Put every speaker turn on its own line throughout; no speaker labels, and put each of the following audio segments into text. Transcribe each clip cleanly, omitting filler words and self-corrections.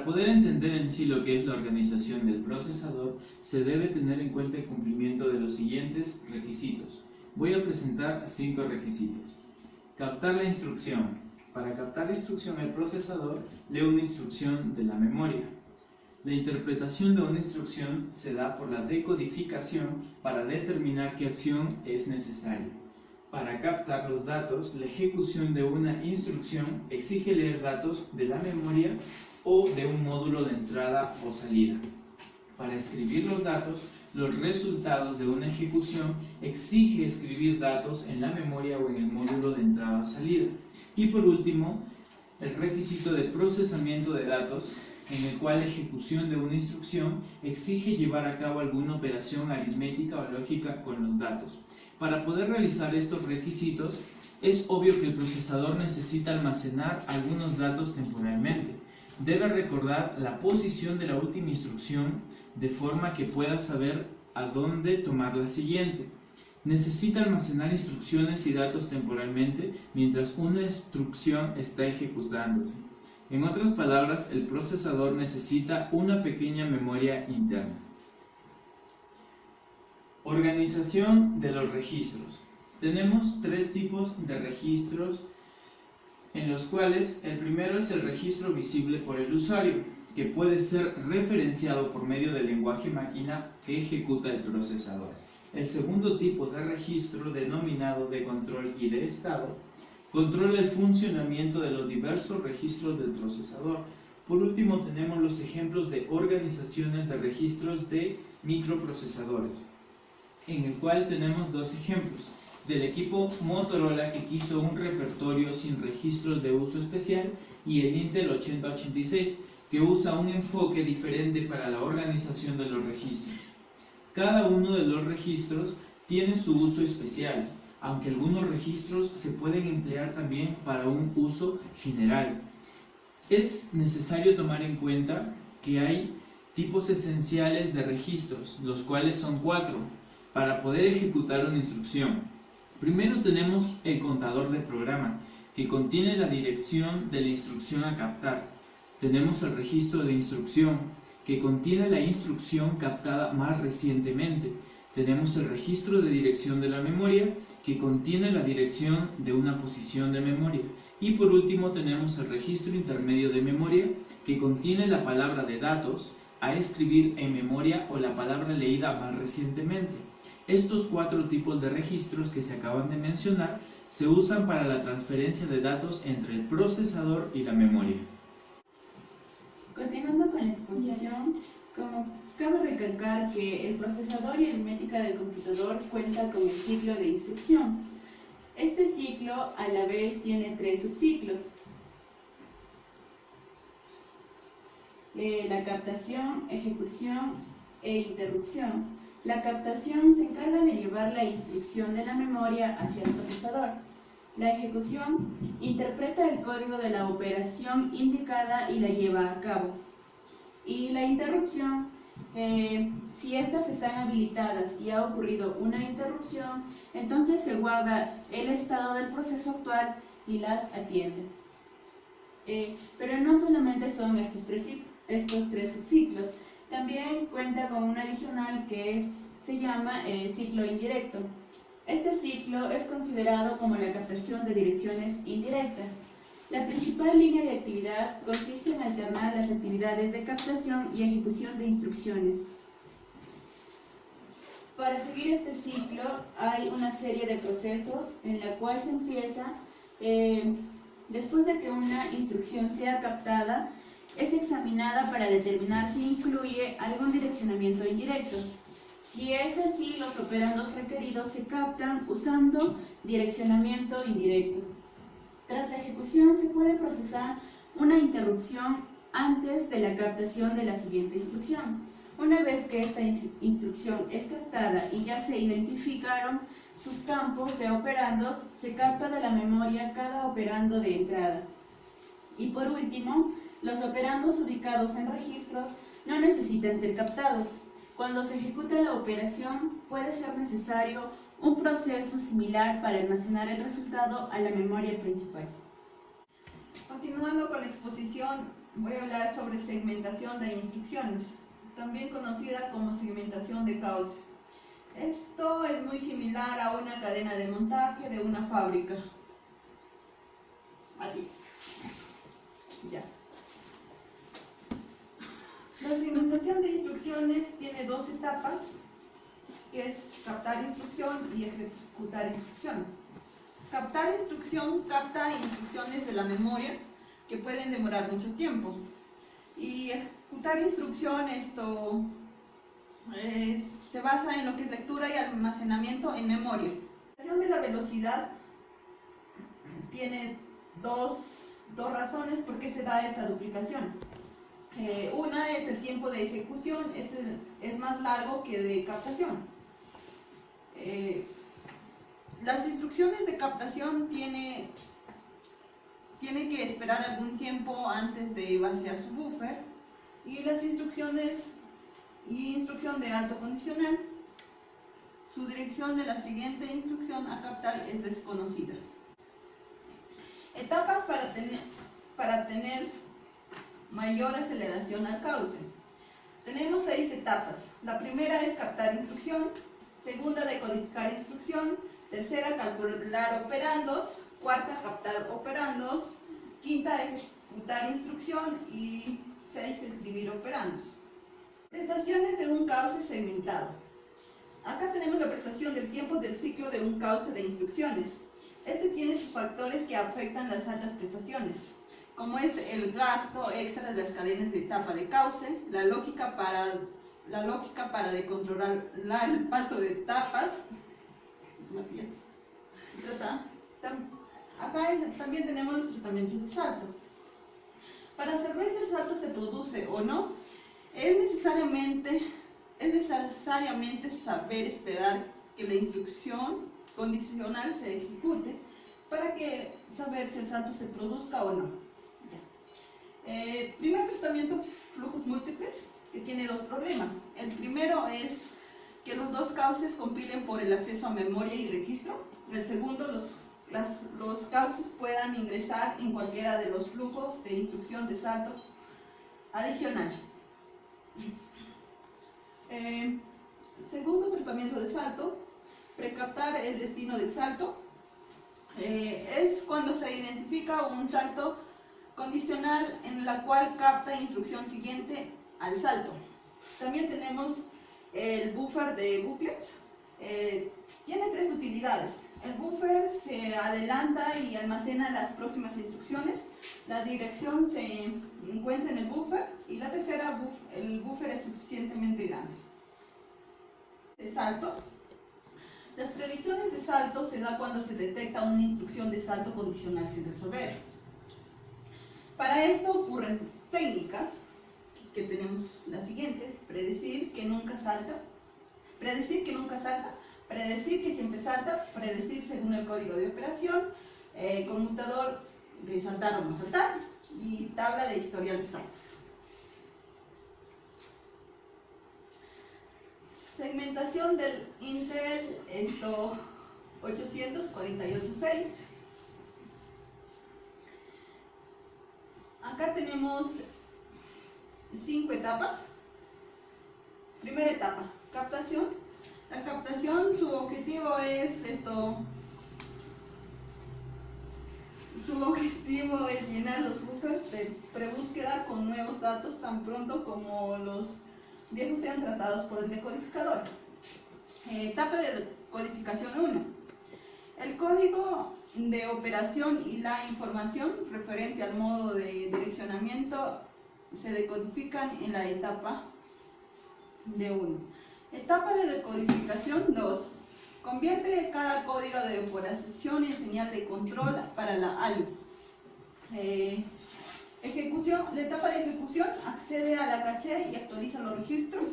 poder entender en sí lo que es la organización del procesador, se debe tener en cuenta el cumplimiento de los siguientes requisitos. Voy a presentar 5 requisitos. Captar la instrucción. Para captar la instrucción, el procesador lee una instrucción de la memoria. La interpretación de una instrucción se da por la decodificación para determinar qué acción es necesaria. Para captar los datos, la ejecución de una instrucción exige leer datos de la memoria o de un módulo de entrada o salida. Para escribir los datos, los resultados de una ejecución exige escribir datos en la memoria o en el módulo de entrada o salida. Y por último, el requisito de procesamiento de datos, en el cual la ejecución de una instrucción exige llevar a cabo alguna operación aritmética o lógica con los datos. Para poder realizar estos requisitos, es obvio que el procesador necesita almacenar algunos datos temporalmente. Debe recordar la posición de la última instrucción de forma que pueda saber a dónde tomar la siguiente. Necesita almacenar instrucciones y datos temporalmente mientras una instrucción está ejecutándose. En otras palabras, el procesador necesita una pequeña memoria interna. Organización de los registros. Tenemos 3 tipos de registros, en los cuales el primero es el registro visible por el usuario, que puede ser referenciado por medio del lenguaje máquina que ejecuta el procesador. El segundo tipo de registro, denominado de control y de estado, controla el funcionamiento de los diversos registros del procesador. Por último, tenemos los ejemplos de organizaciones de registros de microprocesadores, en el cual tenemos 2 ejemplos. Del equipo Motorola, que quiso un repertorio sin registros de uso especial, y el Intel 8086, que usa un enfoque diferente para la organización de los registros. Cada uno de los registros tiene su uso especial, aunque algunos registros se pueden emplear también para un uso general. Es necesario tomar en cuenta que hay tipos esenciales de registros, los cuales son 4, para poder ejecutar una instrucción. Primero tenemos el contador de programa, que contiene la dirección de la instrucción a captar. Tenemos el registro de instrucción, que contiene la instrucción captada más recientemente. Tenemos el registro de dirección de la memoria, que contiene la dirección de una posición de memoria. Y por último tenemos el registro intermedio de memoria, que contiene la palabra de datos a escribir en memoria o la palabra leída más recientemente. Estos 4 tipos de registros que se acaban de mencionar se usan para la transferencia de datos entre el procesador y la memoria.
Continuando con la exposición, cabe recalcar que el procesador y aritmética del computador cuenta con el ciclo de instrucción. Este ciclo a la vez tiene 3 subciclos: la captación, ejecución e interrupción. La captación se encarga de llevar la instrucción de la memoria hacia el procesador. La ejecución interpreta el código de la operación indicada y la lleva a cabo. Y la interrupción, si estas están habilitadas y ha ocurrido una interrupción, entonces se guarda el estado del proceso actual y las atiende. Pero no solamente son estos tres subciclos, también cuenta con un adicional que se llama ciclo indirecto. Este ciclo es considerado como la captación de direcciones indirectas. La principal línea de actividad consiste en alternar las actividades de captación y ejecución de instrucciones. Para seguir este ciclo hay una serie de procesos en la cual se empieza, después de que una instrucción sea captada, es examinada para determinar si incluye algún direccionamiento indirecto. Si es así, los operandos requeridos se captan usando direccionamiento indirecto. Tras la ejecución se puede procesar una interrupción antes de la captación de la siguiente instrucción. Una vez que esta instrucción es captada y ya se identificaron sus campos de operandos, se capta de la memoria cada operando de entrada. Y por último, los operandos ubicados en registros no necesitan ser captados. Cuando se ejecuta la operación, puede ser necesario un proceso similar para almacenar el resultado a la memoria principal.
Continuando con la exposición, voy a hablar sobre segmentación de instrucciones, también conocida como segmentación de cauce. Esto es muy similar a una cadena de montaje de una fábrica. Aquí. Ya. La segmentación de instrucciones tiene dos etapas, que es captar instrucción y ejecutar instrucción. Captar instrucción capta instrucciones de la memoria que pueden demorar mucho tiempo. Y ejecutar instrucción se basa en lo que es lectura y almacenamiento en memoria. La cuestión de la velocidad tiene dos razones por qué se da esta duplicación. Una es el tiempo de ejecución, es más largo que de captación. Las instrucciones de captación tienen que esperar algún tiempo antes de vaciar su buffer, y las instrucciones y instrucción de alto condicional, su dirección de la siguiente instrucción a captar es desconocida. Etapas para tener mayor aceleración al cauce. Tenemos 6 etapas. La primera es captar instrucción, segunda decodificar instrucción, tercera calcular operandos, cuarta captar operandos, quinta ejecutar instrucción y 6 escribir operandos. Prestaciones de un cauce segmentado. Acá tenemos la prestación del tiempo del ciclo de un cauce de instrucciones. Este tiene sus factores que afectan las altas prestaciones, como es el gasto extra de las cadenas de etapa de cauce, la lógica para de controlar el paso de etapas. Acá también tenemos los tratamientos de salto. Para saber si el salto se produce o no, es necesariamente saber esperar que la instrucción condicional se ejecute para saber si el salto se produzca o no. Primer tratamiento, flujos múltiples, que tiene dos problemas. El primero es que los dos cauces compilen por el acceso a memoria y registro. El segundo, los cauces puedan ingresar en cualquiera de los flujos de instrucción de salto adicional. Segundo tratamiento de salto, precaptar el destino del salto. Es cuando se identifica un salto condicional en la cual capta instrucción siguiente al salto. También tenemos el buffer de buclets. Tiene 3 utilidades. El buffer se adelanta y almacena las próximas instrucciones. La dirección se encuentra en el buffer. Y la tercera, el buffer es suficientemente grande. De salto. Las predicciones de salto se da cuando se detecta una instrucción de salto condicional sin resolver. Para esto ocurren técnicas, que tenemos las siguientes: predecir que nunca salta, predecir que siempre salta, predecir según el código de operación, conmutador de saltar o no saltar, y tabla de historial de saltos. Segmentación del Intel 848.6. Acá tenemos 5 etapas. Primera etapa, captación. La captación, su objetivo es llenar los buffers de prebúsqueda con nuevos datos tan pronto como los viejos sean tratados por el decodificador. Etapa de codificación 1. El código de operación y la información referente al modo de direccionamiento se decodifican en la etapa de 1. Etapa de decodificación 2. Convierte cada código de operación en señal de control para la ALU. La etapa de ejecución accede a la caché y actualiza los registros.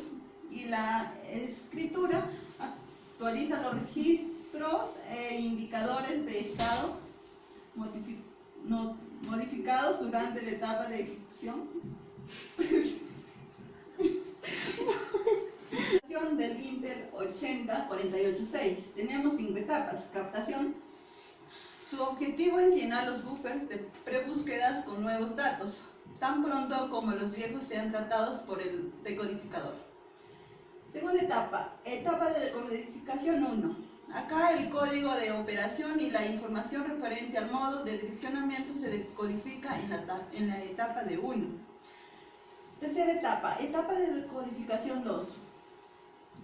Y la escritura actualiza los registros e indicadores de estado modificados durante la etapa de ejecución. Del Intel 80486. Tenemos 5 etapas. Captación. Su objetivo es llenar los buffers de prebúsquedas con nuevos datos. tan pronto como los viejos sean tratados por el decodificador. Segunda etapa, etapa de decodificación 1. Acá el código de operación y la información referente al modo de direccionamiento se decodifica en la etapa de 1. Tercera etapa, etapa de decodificación 2.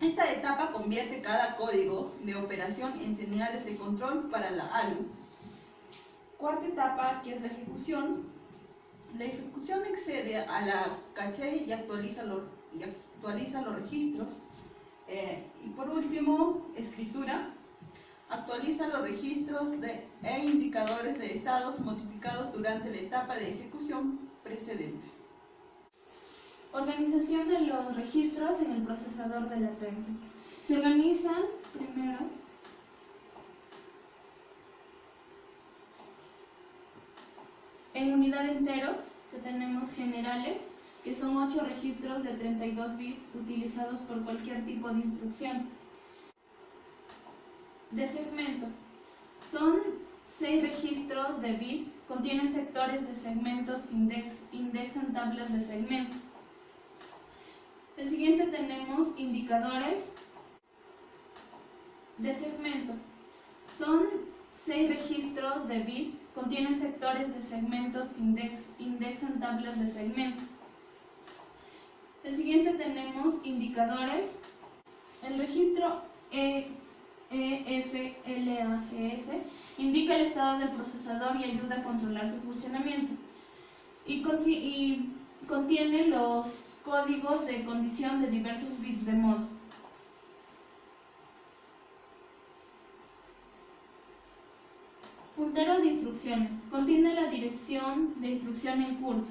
Esta etapa convierte cada código de operación en señales de control para la ALU. Cuarta etapa, que es la ejecución. La ejecución accede a la caché y actualiza los registros. Y por último, escritura. Actualiza los registros e indicadores de estados modificados durante la etapa de ejecución precedente.
Organización de los registros en el procesador de latente. Se organizan primero en unidad de enteros, que tenemos generales, que son 8 registros de 32 bits utilizados por cualquier tipo de instrucción. De segmento, son 6 registros de bits, contienen sectores de segmentos que indexan tablas de segmento. El siguiente tenemos indicadores de segmento. Son 6 registros de bits, contienen sectores de segmentos que indexan tablas de segmento. El siguiente tenemos indicadores. El registro EFLAGS indica el estado del procesador y ayuda a controlar su funcionamiento. Y contiene los códigos de condición de diversos bits de modo. Puntero de instrucciones. Contiene la dirección de instrucción en curso.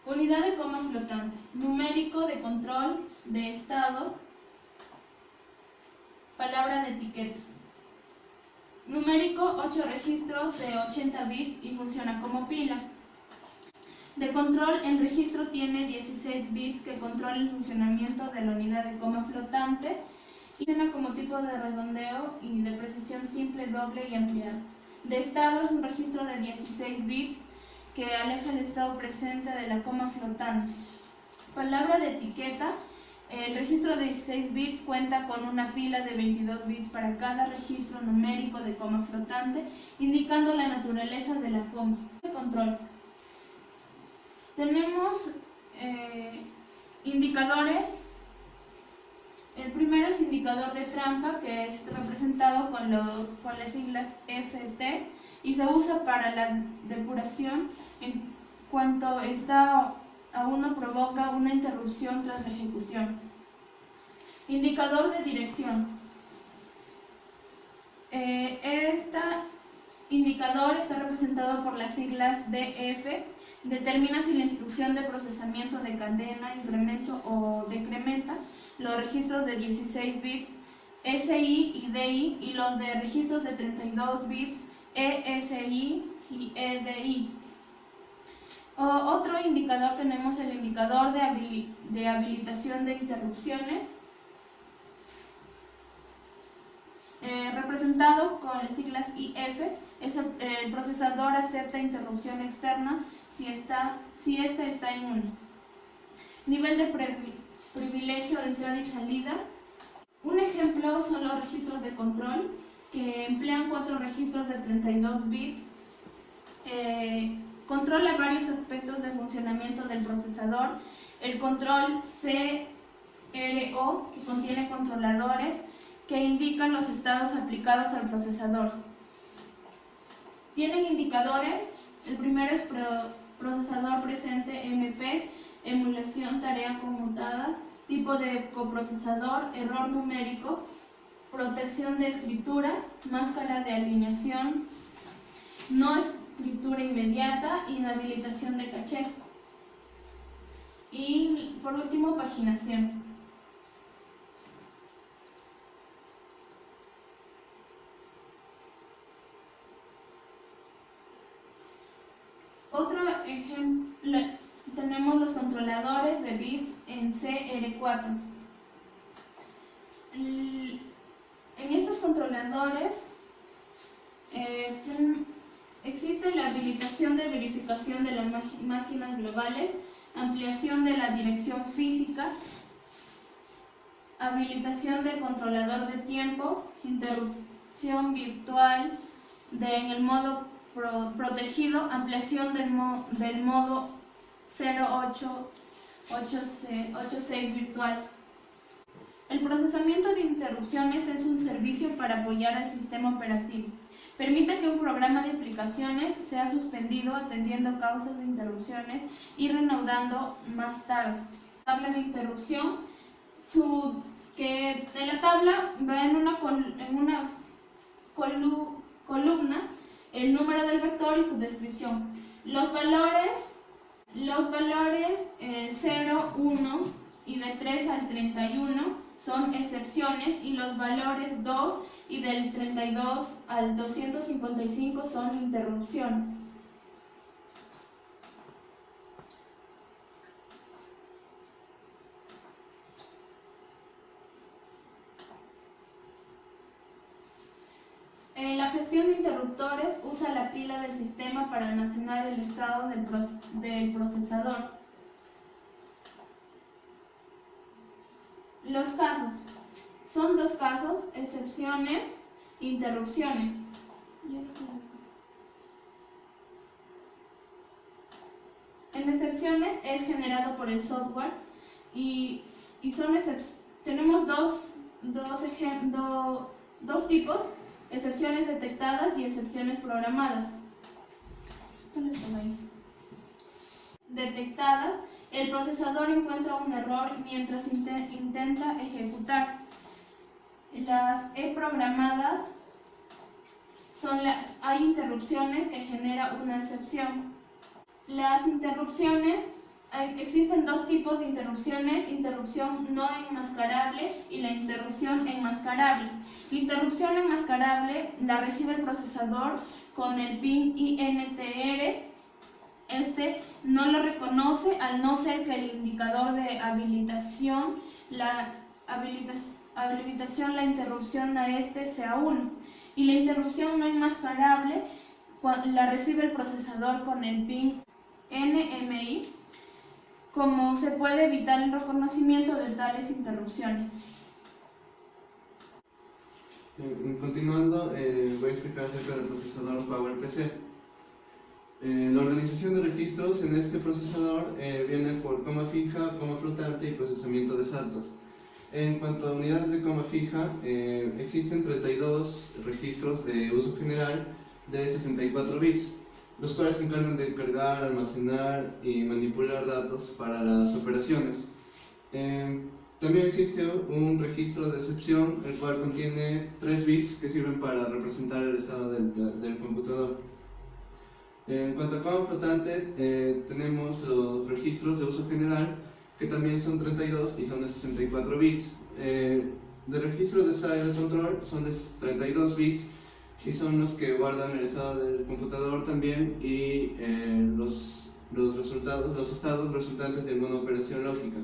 Unidad de coma flotante. Numérico de control de estado. Palabra de etiqueta. Numérico, 8 registros de 80 bits y funciona como pila. De control, el registro tiene 16 bits que controla el funcionamiento de la unidad de coma flotante y funciona como tipo de redondeo y de precisión simple, doble y ampliado. De estado es un registro de 16 bits que aleja el estado presente de la coma flotante. Palabra de etiqueta. El registro de 16 bits cuenta con una pila de 22 bits para cada registro numérico de coma flotante, indicando la naturaleza de la coma. De control. Tenemos indicadores. El primero es indicador de trampa, que es representado con las siglas FT y se usa para la depuración en cuanto a uno provoca una interrupción tras la ejecución. Indicador de dirección. Este indicador está representado por las siglas DF. Determina si la instrucción de procesamiento de cadena, incremento o decrementa los registros de 16 bits SI y DI y los de registros de 32 bits ESI y EDI. Otro indicador tenemos el indicador de habilitación de interrupciones, representado con las siglas IF. El procesador acepta interrupción externa si esta está en 1. Nivel de privilegio de entrada y salida. Un ejemplo son los registros de control, que emplean 4 registros de 32 bits. Controla varios aspectos del funcionamiento del procesador. El control CRO, que contiene controladores que indican los estados aplicados al procesador. Tienen indicadores. El primero es procesador presente MP, emulación tarea conmutada, tipo de coprocesador, error numérico, protección de escritura, máscara de alineación, no escritura inmediata, inhabilitación de caché. Y por último, paginación. Otro ejemplo, tenemos los controladores de bits en CR4. En estos controladores Existe la habilitación de verificación de las máquinas globales, ampliación de la dirección física, habilitación del controlador de tiempo, interrupción virtual en el modo protegido, ampliación del modo 0886 virtual. El procesamiento de interrupciones es un servicio para apoyar al sistema operativo. Permite que un programa de aplicaciones sea suspendido atendiendo causas de interrupciones y reanudando más tarde. Tabla de interrupción, que en la tabla va en una columna el número del vector y su descripción. Los valores 0, 1 y de 3 al 31 son excepciones y los valores 2 y del 32 al 255 son interrupciones. La gestión de interruptores usa la pila del sistema para almacenar el estado del procesador. Los casos. Son dos casos, excepciones, interrupciones. En excepciones es generado por el software y tenemos dos tipos, excepciones detectadas y excepciones programadas. Detectadas, el procesador encuentra un error mientras intenta ejecutar. Las programadas hay interrupciones que genera una excepción. Las interrupciones, existen dos tipos de interrupciones, interrupción no enmascarable y la interrupción enmascarable. La interrupción enmascarable la recibe el procesador con el pin INTR. Este no lo reconoce al no ser que el indicador de habilitación, la interrupción a este sea 1. Y la interrupción no enmascarable la recibe el procesador con el pin NMI. Como se puede evitar el reconocimiento de tales interrupciones.
Continuando, voy a explicar acerca del procesador PowerPC. La organización de registros en este procesador viene por coma fija, coma flotante y procesamiento de saltos. En cuanto a unidades de coma fija, existen 32 registros de uso general de 64 bits, los cuales se encargan de cargar, almacenar y manipular datos para las operaciones. También existe un registro de excepción, el cual contiene 3 bits que sirven para representar el estado del computador. En cuanto a coma flotante, tenemos los registros de uso general, que también son 32 y son de 64 bits. De registros de sala de control son de 32 bits y son los que guardan el estado del computador también y los estados resultantes de alguna operación lógica.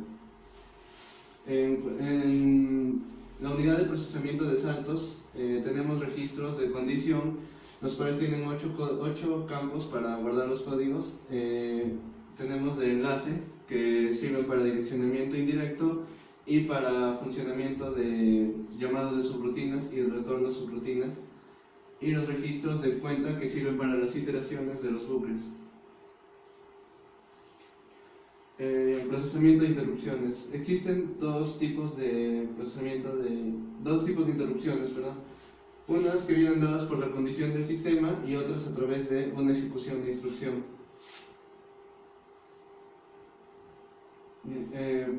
En la unidad de procesamiento de saltos tenemos registros de condición, los cuales tienen 8 campos para guardar los códigos. Tenemos de enlace, que sirven para direccionamiento indirecto y para funcionamiento de llamados de subrutinas y el retorno de subrutinas, y los registros de cuenta, que sirven para las iteraciones de los bucles. Procesamiento de interrupciones. Existen dos tipos de interrupciones, unas que vienen dadas por la condición del sistema y otras a través de una ejecución de instrucción.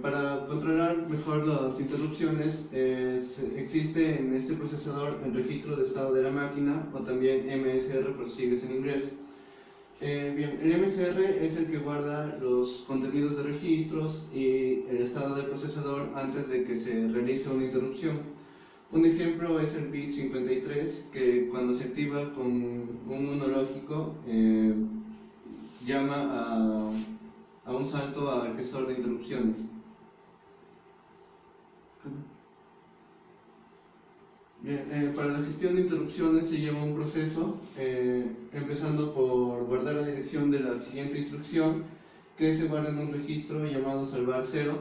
Para controlar mejor las interrupciones, existe en este procesador el registro de estado de la máquina, o también MSR por siglas en inglés. El MSR es el que guarda los contenidos de registros y el estado del procesador antes de que se realice una interrupción. Un ejemplo es el bit 53, que cuando se activa con un 1 lógico llama a un salto al gestor de interrupciones. Bien, para la gestión de interrupciones se lleva un proceso, empezando por guardar la dirección de la siguiente instrucción, que se guarda en un registro llamado salvar 0.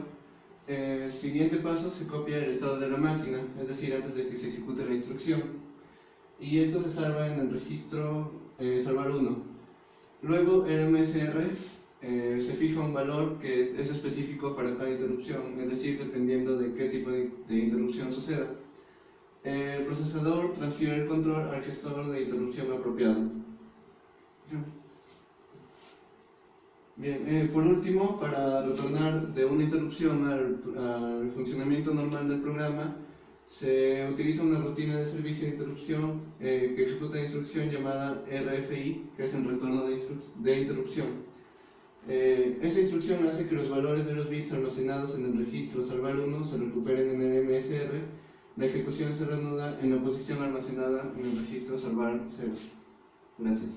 El siguiente paso se copia el estado de la máquina, es decir, antes de que se ejecute la instrucción. Y esto se salva en el registro salvar 1. Luego el MSR se fija un valor que es específico para cada interrupción, es decir, dependiendo de qué tipo de interrupción suceda. El procesador transfiere el control al gestor de interrupción apropiado. Bien, por último, para retornar de una interrupción al funcionamiento normal del programa, se utiliza una rutina de servicio de interrupción que ejecuta la instrucción llamada RFI, que es el retorno de interrupción. Esta instrucción hace que los valores de los bits almacenados en el registro salvar 1 se recuperen en el MSR. La ejecución se reanuda en la posición almacenada en el registro salvar 0. Gracias.